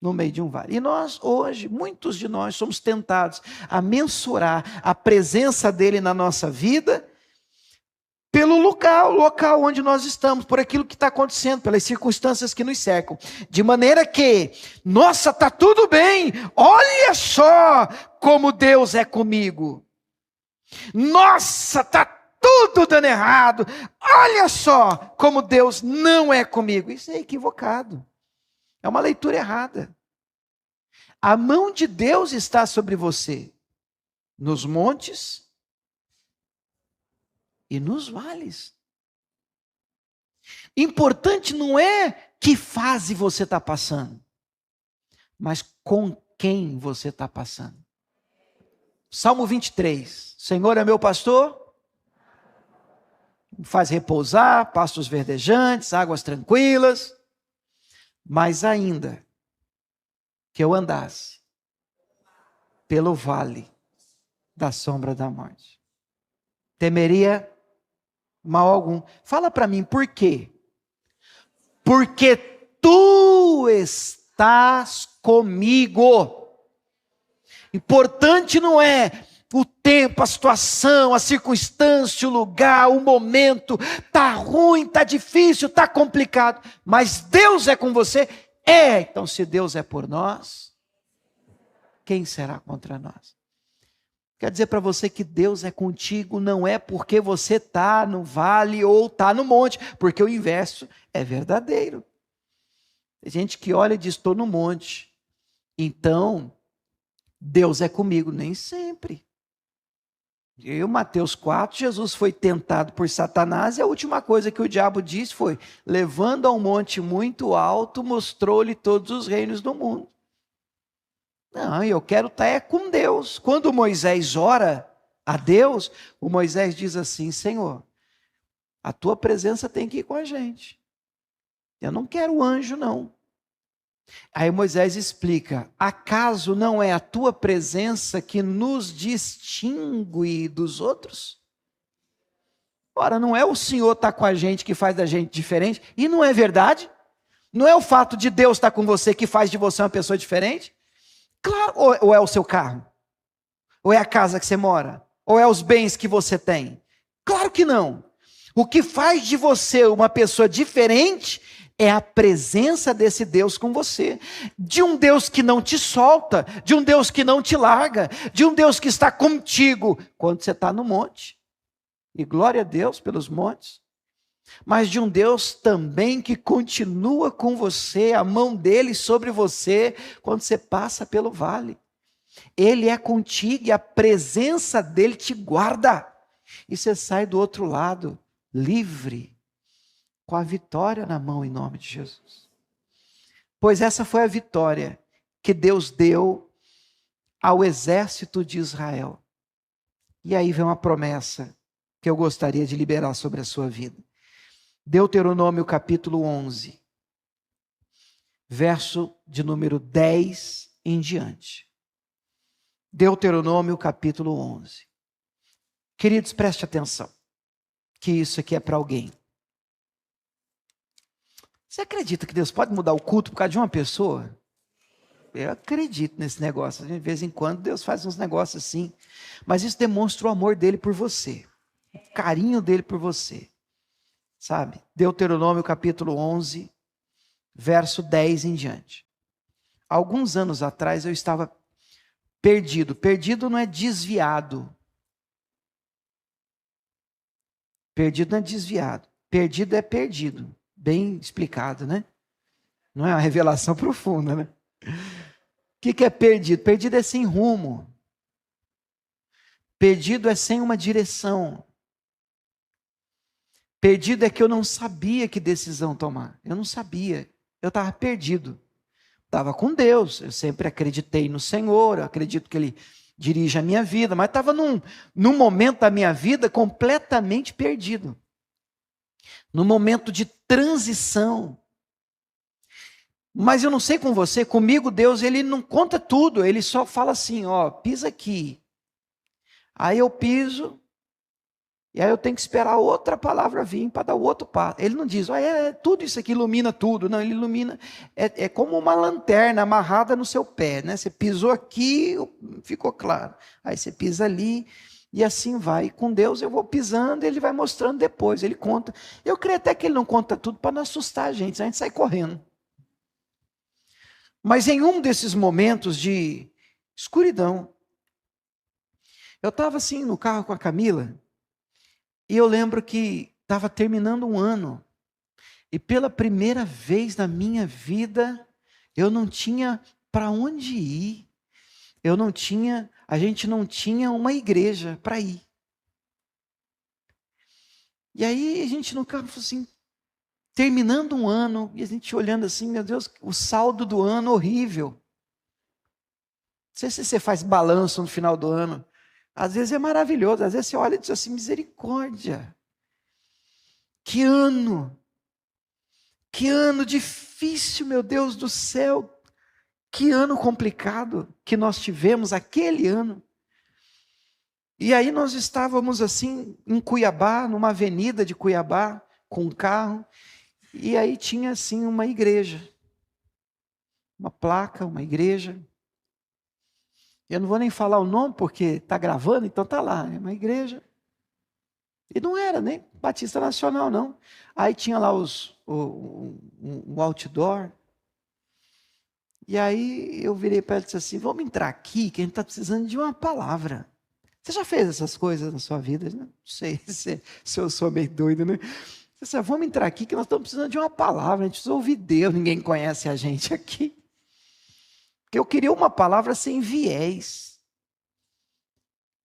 No meio de um vale. E nós hoje, muitos de nós somos tentados a mensurar a presença dele na nossa vida pelo local onde nós estamos, por aquilo que está acontecendo, pelas circunstâncias que nos cercam. De maneira que, nossa, está tudo bem, olha só como Deus é comigo. Nossa, está tudo dando errado, olha só como Deus não é comigo. Isso é equivocado. É uma leitura errada. A mão de Deus está sobre você, nos montes e nos vales. Importante não é que fase você está passando, mas com quem você está passando. Salmo 23. Senhor é meu pastor, me faz repousar, pastos verdejantes, águas tranquilas. Mas ainda que eu andasse pelo vale da sombra da morte, temeria mal algum. Fala para mim, por quê? Porque tu estás comigo. Importante não é o tempo, a situação, a circunstância, o lugar, o momento. Está ruim, está difícil, está complicado. Mas Deus é com você? É. Então se Deus é por nós, quem será contra nós? Quer dizer para você que Deus é contigo, não é porque você está no vale ou está no monte, porque o inverso é verdadeiro. Tem gente que olha e diz, estou no monte, então Deus é comigo. Nem sempre. Em Mateus 4, Jesus foi tentado por Satanás e a última coisa que o diabo disse foi, levando a um monte muito alto, mostrou-lhe todos os reinos do mundo. Não, eu quero estar com Deus. Quando Moisés ora a Deus, o Moisés diz assim, Senhor, a tua presença tem que ir com a gente. Eu não quero anjo, não. Aí Moisés explica, acaso não é a tua presença que nos distingue dos outros? Ora, não é o Senhor estar com a gente que faz da gente diferente? E não é verdade? Não é o fato de Deus estar com você que faz de você uma pessoa diferente? Claro, ou é o seu carro? Ou é a casa que você mora? Ou é os bens que você tem? Claro que não. O que faz de você uma pessoa diferente é a presença desse Deus com você, de um Deus que não te solta, de um Deus que não te larga, de um Deus que está contigo quando você está no monte, e glória a Deus pelos montes, mas de um Deus também que continua com você, a mão dele sobre você, quando você passa pelo vale. Ele é contigo e a presença dele te guarda, e você sai do outro lado, livre, com a vitória na mão em nome de Jesus. Pois essa foi a vitória que Deus deu ao exército de Israel. E aí vem uma promessa que eu gostaria de liberar sobre a sua vida. Deuteronômio capítulo 11, verso de número 10 em diante. Deuteronômio capítulo 11. Queridos, preste atenção, que isso aqui é para alguém. Você acredita que Deus pode mudar o culto por causa de uma pessoa? Eu acredito nesse negócio. De vez em quando Deus faz uns negócios assim. Mas isso demonstra o amor dele por você. O carinho dele por você. Sabe? Deuteronômio capítulo 11, verso 10 em diante. Alguns anos atrás eu estava perdido. Perdido não é desviado. Perdido não é desviado. Perdido é perdido. Bem explicado, né? Não é uma revelação profunda, né? O que é perdido? Perdido é sem rumo. Perdido é sem uma direção. Perdido é que eu não sabia que decisão tomar. Eu não sabia. Eu estava perdido. Estava com Deus. Eu sempre acreditei no Senhor. Eu acredito que Ele dirige a minha vida. Mas estava num momento da minha vida completamente perdido. No momento de transição. Mas eu não sei com você, comigo Deus, Ele não conta tudo, Ele só fala assim, ó, pisa aqui. Aí eu piso, e aí eu tenho que esperar outra palavra vir para dar o outro passo. Ele não diz, ó, tudo isso aqui ilumina tudo. Não, Ele ilumina, é como uma lanterna amarrada no seu pé, né? Você pisou aqui, ficou claro. Aí você pisa ali, e assim vai. E com Deus eu vou pisando, Ele vai mostrando depois, Ele conta. Eu creio até que Ele não conta tudo para não assustar a gente sai correndo. Mas em um desses momentos de escuridão, eu estava assim no carro com a Camila, e eu lembro que estava terminando um ano, e pela primeira vez na minha vida, eu não tinha para onde ir, a gente não tinha uma igreja para ir. E aí a gente no carro falou assim, terminando um ano, e a gente olhando assim, meu Deus, o saldo do ano horrível. Não sei se você faz balanço no final do ano. Às vezes é maravilhoso, às vezes você olha e diz assim, misericórdia. Que ano difícil, meu Deus do céu. Que ano complicado que nós tivemos aquele ano. E aí nós estávamos assim em Cuiabá, numa avenida de Cuiabá, com um carro. E aí tinha assim uma igreja, uma placa, uma igreja. Eu não vou nem falar o nome porque está gravando, então está lá, é uma igreja. E não era nem Batista Nacional, não. Aí tinha lá o outdoor. E aí eu virei para ela e disse assim, vamos entrar aqui, que a gente está precisando de uma palavra. Você já fez essas coisas na sua vida? Não sei se eu sou meio doido, né? Você disse, vamos entrar aqui, que nós estamos precisando de uma palavra, a gente precisa ouvir Deus, ninguém conhece a gente aqui. Porque eu queria uma palavra sem viés.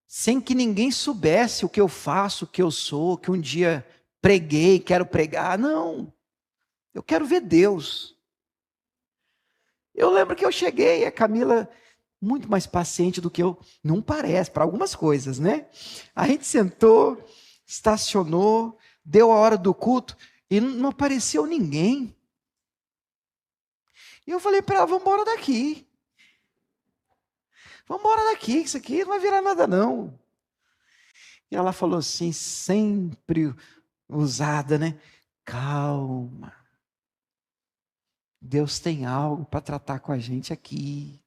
Sem que ninguém soubesse o que eu faço, o que eu sou, que um dia preguei, quero pregar. Não, eu quero ver Deus. Eu lembro que eu cheguei, a Camila, muito mais paciente do que eu, não parece, para algumas coisas, né? A gente sentou, estacionou, deu a hora do culto e não apareceu ninguém. E eu falei para ela, vamos embora daqui. Vamos embora daqui, isso aqui não vai virar nada não. E ela falou assim, sempre usada, né? Calma. Deus tem algo para tratar com a gente aqui.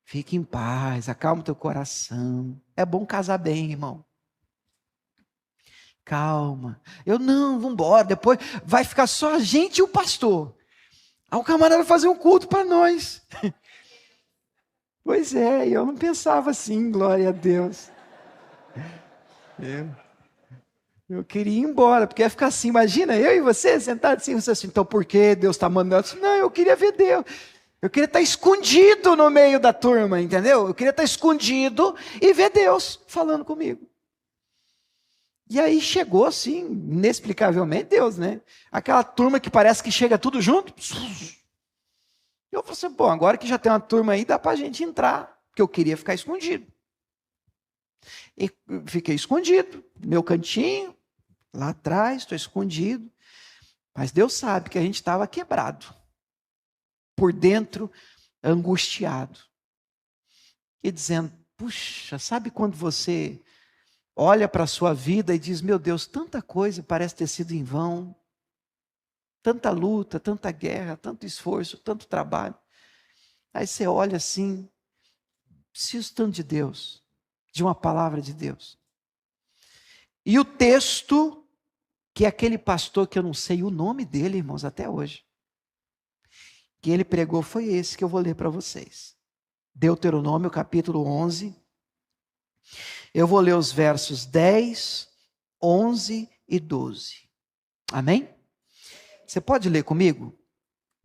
Fique em paz, acalma o teu coração. É bom casar bem, irmão. Calma. Eu não, vamos embora. Depois vai ficar só a gente e o pastor. Aí o camarada vai fazer um culto para nós. Pois é, eu não pensava assim, glória a Deus. Eu queria ir embora, porque ia ficar assim, imagina, eu e você sentados assim, então por que Deus está mandando? Não, eu queria ver Deus. Eu queria estar escondido no meio da turma, entendeu? Eu queria estar escondido e ver Deus falando comigo. E aí chegou assim, inexplicavelmente Deus, né? Aquela turma que parece que chega tudo junto. Eu falei assim, bom, agora que já tem uma turma aí, dá para a gente entrar, porque eu queria ficar escondido. E fiquei escondido, no meu cantinho, lá atrás, estou escondido. Mas Deus sabe que a gente estava quebrado. Por dentro, angustiado. E dizendo, puxa, sabe quando você olha para a sua vida e diz, meu Deus, tanta coisa parece ter sido em vão. Tanta luta, tanta guerra, tanto esforço, tanto trabalho. Aí você olha assim, preciso tanto de Deus, de uma palavra de Deus. E o texto, que é aquele pastor que eu não sei o nome dele, irmãos, até hoje, que ele pregou foi esse que eu vou ler para vocês. Deuteronômio, capítulo 11. Eu vou ler os versos 10, 11 e 12. Amém? Você pode ler comigo?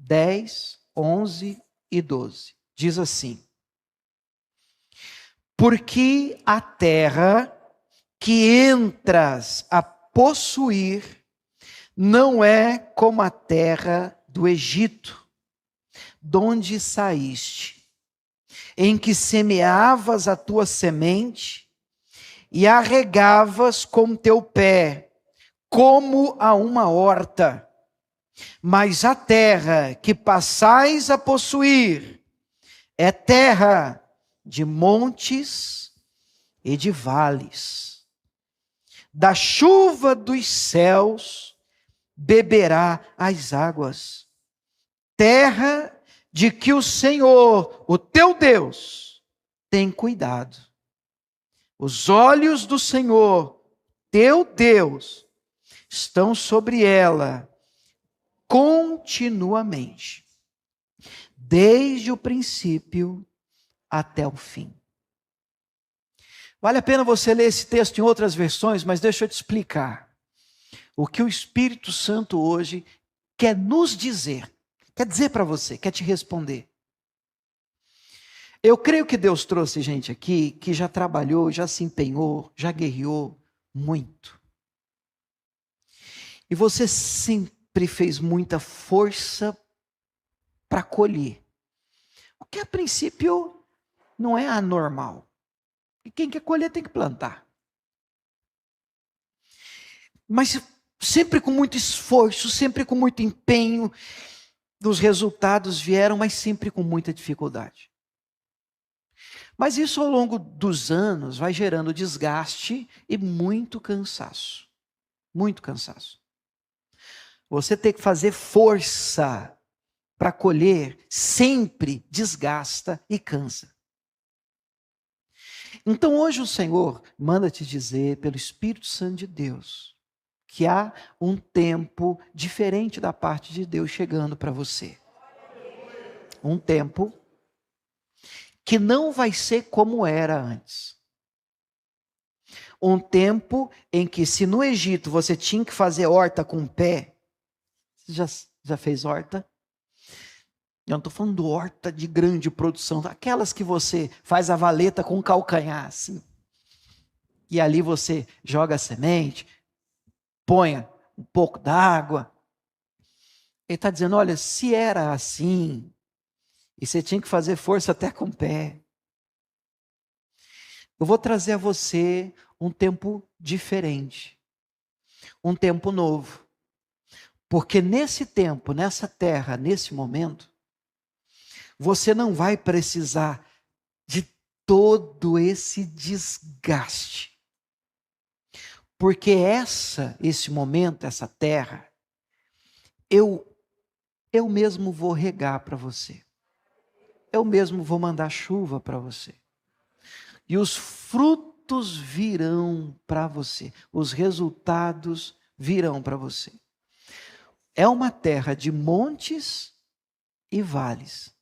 10, 11 e 12. Diz assim: porque a terra que entras a possuir não é como a terra do Egito, donde saíste, em que semeavas a tua semente e a regavas com teu pé, como a uma horta. Mas a terra que passais a possuir é terra de montes e de vales. Da chuva dos céus beberá as águas. Terra de que o Senhor, o teu Deus, tem cuidado. Os olhos do Senhor, teu Deus, estão sobre ela continuamente, desde o princípio até o fim. Vale a pena você ler esse texto em outras versões, mas deixa eu te explicar o que o Espírito Santo hoje quer nos dizer, quer dizer para você, quer te responder. Eu creio que Deus trouxe gente aqui que já trabalhou, já se empenhou, já guerreou muito. E você sempre fez muita força para colher. O que a princípio não é anormal. E quem quer colher tem que plantar. Mas sempre com muito esforço, sempre com muito empenho, os resultados vieram, mas sempre com muita dificuldade. Mas isso ao longo dos anos vai gerando desgaste e muito cansaço. Muito cansaço. Você tem que fazer força para colher, sempre desgasta e cansa. Então hoje o Senhor manda te dizer, pelo Espírito Santo de Deus, que há um tempo diferente da parte de Deus chegando para você. um tempo que não vai ser como era antes. Um tempo em que, se no Egito você tinha que fazer horta com o pé, você já fez horta? Eu não estou falando de horta de grande produção, aquelas que você faz a valeta com calcanhar, assim. E ali você joga a semente, põe um pouco d'água. Ele está dizendo, olha, se era assim, e você tinha que fazer força até com o pé, eu vou trazer a você um tempo diferente, um tempo novo. Porque nesse tempo, nessa terra, nesse momento, você não vai precisar de todo esse desgaste. Porque esse momento, essa terra, eu mesmo vou regar para você. Eu mesmo vou mandar chuva para você. E os frutos virão para você. Os resultados virão para você. É uma terra de montes e vales.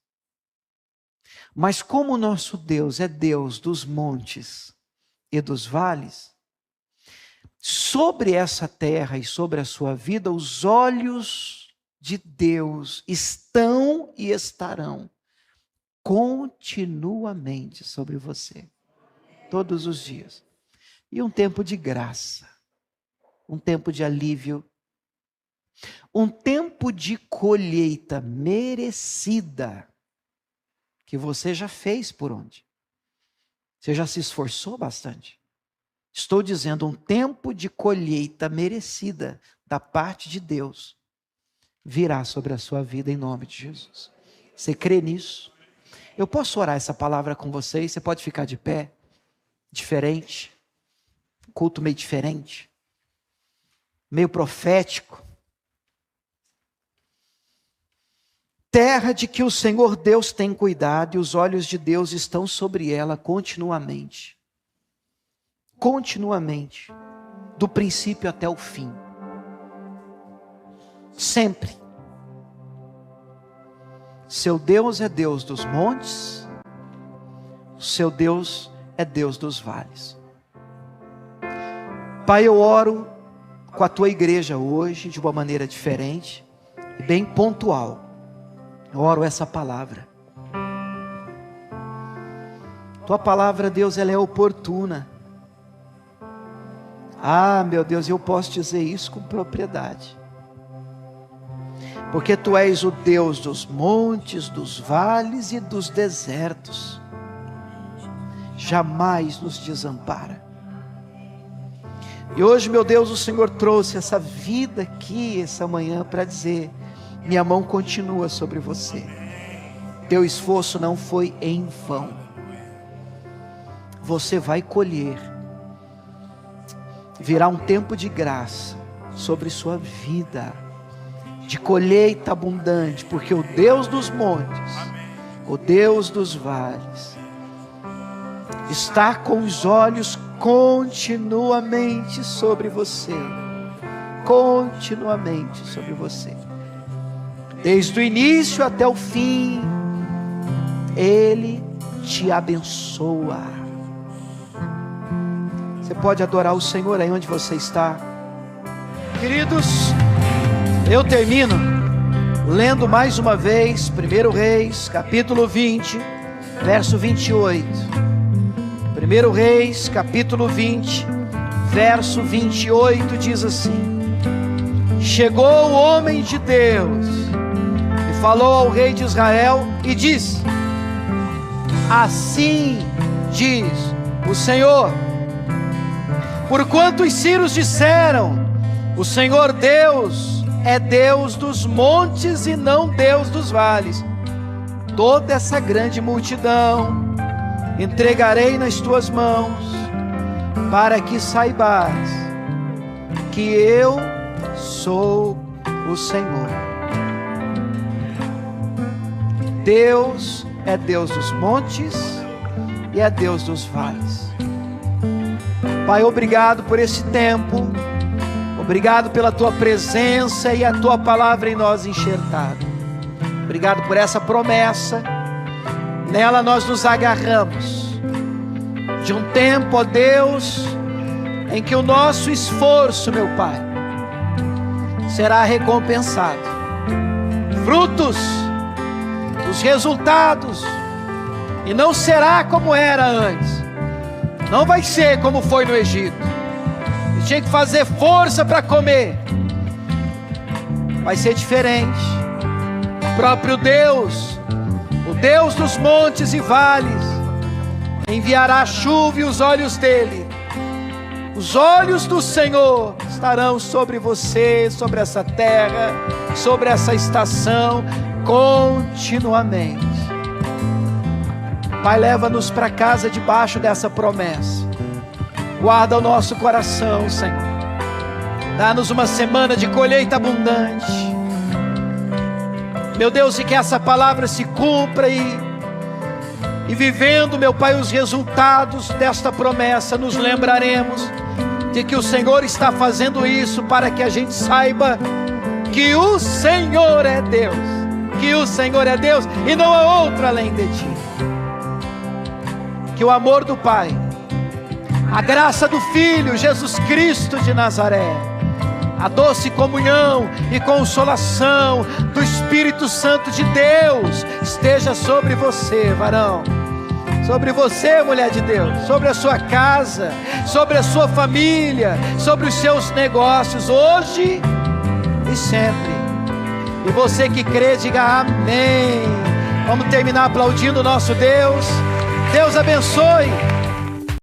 Mas como o nosso Deus é Deus dos montes e dos vales, sobre essa terra e sobre a sua vida, os olhos de Deus estão e estarão continuamente sobre você, todos os dias. E um tempo de graça, um tempo de alívio, um tempo de colheita merecida, que você já fez por onde? Você já se esforçou bastante? Estou dizendo, um tempo de colheita merecida da parte de Deus virá sobre a sua vida em nome de Jesus. Você crê nisso? Eu posso orar essa palavra com vocês? Você pode ficar de pé? Diferente? Culto meio diferente? Meio profético? Terra de que o Senhor Deus tem cuidado e os olhos de Deus estão sobre ela continuamente. Continuamente. Do princípio até o fim. Sempre. Seu Deus é Deus dos montes. Seu Deus é Deus dos vales. Pai, eu oro com a tua igreja hoje de uma maneira diferente e bem pontual. Eu oro essa palavra. Tua palavra, Deus, ela é oportuna. Ah, meu Deus, eu posso dizer isso com propriedade. Porque tu és o Deus dos montes, dos vales e dos desertos. Jamais nos desampara. E hoje, meu Deus, o Senhor trouxe essa vida aqui, essa manhã, para dizer: minha mão continua sobre você. Teu esforço não foi em vão. Você vai colher. Virá um tempo de graça sobre sua vida, de colheita abundante, porque o Deus dos montes, o Deus dos vales, está com os olhos continuamente sobre você. Continuamente sobre você. Desde o início até o fim, Ele te abençoa. Você pode adorar o Senhor aí onde você está. Queridos, eu termino lendo mais uma vez 1 Reis, capítulo 20, verso 28. 1 Reis, capítulo 20, verso 28, diz assim: chegou o homem de Deus e falou ao rei de Israel e disse: assim diz o Senhor, porquanto os sírios disseram: o Senhor Deus é Deus dos montes e não Deus dos vales, toda essa grande multidão entregarei nas tuas mãos, para que saibas que eu sou o Senhor. Deus é Deus dos montes e é Deus dos vales. Pai, obrigado por esse tempo, obrigado pela tua presença e a tua palavra em nós enxertada. Obrigado por essa promessa. Nela nós nos agarramos de um tempo, ó Deus, em que o nosso esforço, meu Pai, será recompensado. Frutos, os resultados, e não será como era antes. Não vai ser como foi no Egito. E tinha que fazer força para comer. Vai ser diferente. O próprio Deus, o Deus dos montes e vales, enviará a chuva e os olhos dele, os olhos do Senhor estarão sobre você, sobre essa terra, sobre essa estação, continuamente. Pai, leva-nos para casa debaixo dessa promessa. Guarda o nosso coração, Senhor. Dá-nos uma semana de colheita abundante. Meu Deus, e que essa palavra se cumpra e vivendo, meu Pai, os resultados desta promessa, nos lembraremos de que o Senhor está fazendo isso para que a gente saiba que o Senhor é Deus. Que o Senhor é Deus e não há outro além de Ti. Que o amor do Pai, a graça do Filho, Jesus Cristo de Nazaré, a doce comunhão e consolação do Espírito Santo de Deus esteja sobre você, varão, sobre você, mulher de Deus, sobre a sua casa, sobre a sua família, sobre os seus negócios, hoje e sempre. E você que crê, diga amém. Vamos terminar aplaudindo o nosso Deus. Deus abençoe.